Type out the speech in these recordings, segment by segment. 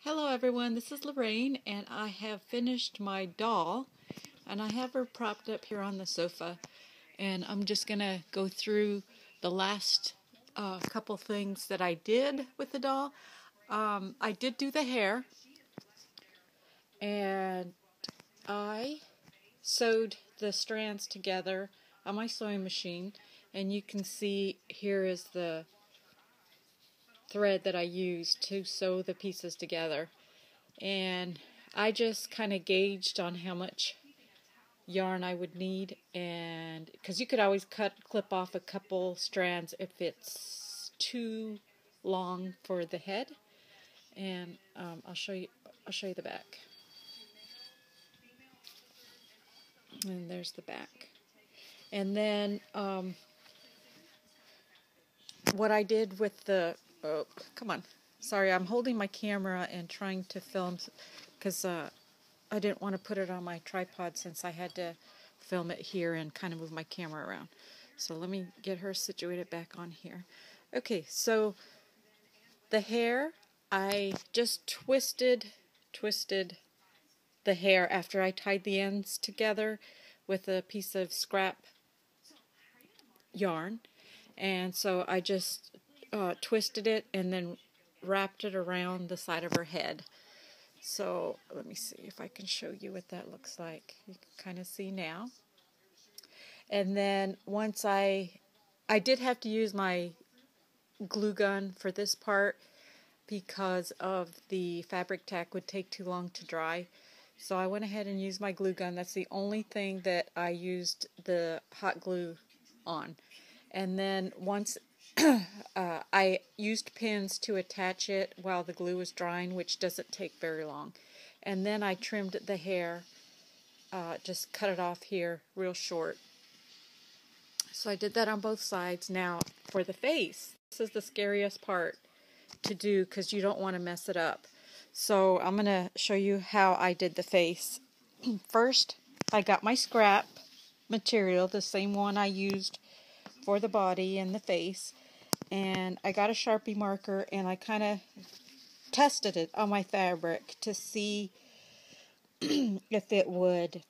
Hello everyone, this is Lorraine and I have finished my doll and I have her propped up here on the sofa, and I'm just going to go through the last couple things that I did with the doll. I did do the hair, and I sewed the strands together on my sewing machine, and you can see here is the thread that I used to sew the pieces together. And I just kind of gauged on how much yarn I would need, and because you could always clip off a couple strands if it's too long for the head. And I'll show you the back. And there's the back. And then what I did with the come on, sorry, I'm holding my camera and trying to film because I didn't want to put it on my tripod since I had to film it here and kind of move my camera around. So let me get her situated back on here. Okay, so the hair, I just twisted the hair after I tied the ends together with a piece of scrap yarn. And so I just twisted it and then wrapped it around the side of her head. So let me see if I can show you what that looks like. You can kind of see now. And then once I did have to use my glue gun for this part because of the fabric tack would take too long to dry. So I went ahead and used my glue gun. That's the only thing that I used the hot glue on. And then once I used pins to attach it while the glue was drying, which doesn't take very long. And then I trimmed the hair, just cut it off here real short. So I did that on both sides. Now for the face, this is the scariest part to do because you don't want to mess it up. So I'm going to show you how I did the face. First, I got my scrap material, the same one I used for the body and the face, and I got a Sharpie marker and I kind of tested it on my fabric to see if it would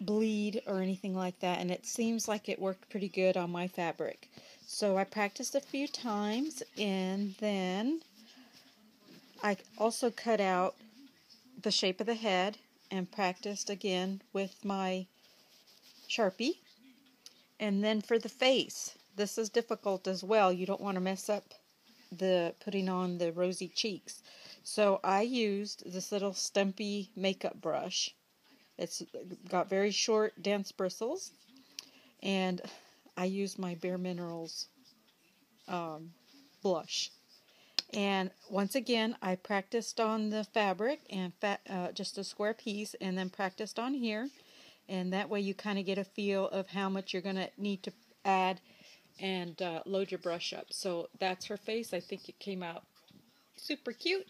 bleed or anything like that, and it seems like it worked pretty good on my fabric. So I practiced a few times, and then I also cut out the shape of the head and practiced again with my Sharpie. And then for the face, this is difficult as well. You don't want to mess up the putting on the rosy cheeks. So I used this little stumpy makeup brush. It's got very short, dense bristles. And I used my Bare Minerals blush. And once again, I practiced on the fabric and just a square piece, and then practiced on here. And that way you kind of get a feel of how much you're going to need to add and load your brush up. So that's her face. I think it came out super cute.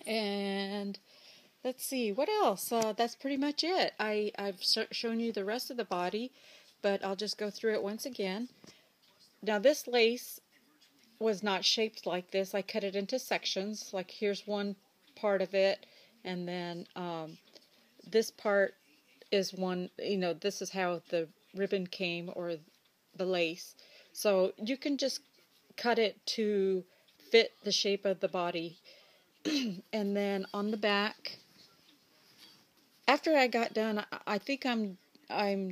And let's see, what else? That's pretty much it. I've shown you the rest of the body, but I'll just go through it once again. Now this lace was not shaped like this. I cut it into sections. Like here's one part of it, and then this part is one, this is how the ribbon came, or the lace. So you can just cut it to fit the shape of the body. And then on the back, after I got done, I think I'm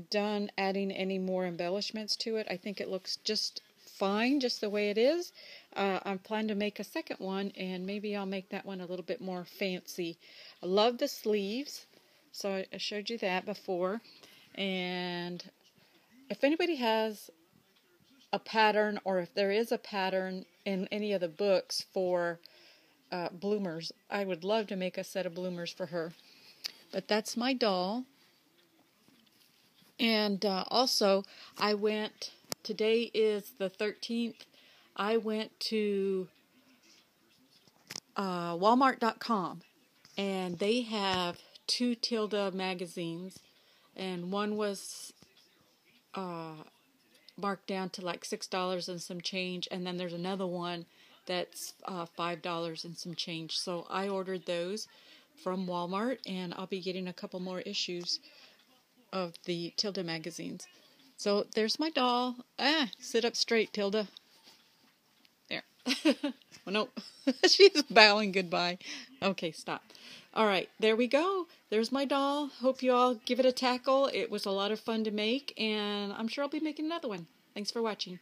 done adding any more embellishments to it. I think it looks just fine, just the way it is. I'm planning to make a second one, and maybe I'll make that one a little bit more fancy. I love the sleeves, so I showed you that before. And if anybody has a pattern, or if there is a pattern in any of the books for bloomers, I would love to make a set of bloomers for her. But that's my doll. And also, today is the 13th, I went to Walmart.com, and they have 2 Tilda magazines, and one was marked down to like $6 and some change, and then there's another one that's $5 and some change. So I ordered those from Walmart, and I'll be getting a couple more issues of the Tilda magazines. So there's my doll. Sit up straight, Tilda. There. Oh, no. She's bowing goodbye. Okay, stop. All right, there we go. There's my doll. Hope you all give it a tackle. It was a lot of fun to make, and I'm sure I'll be making another one. Thanks for watching.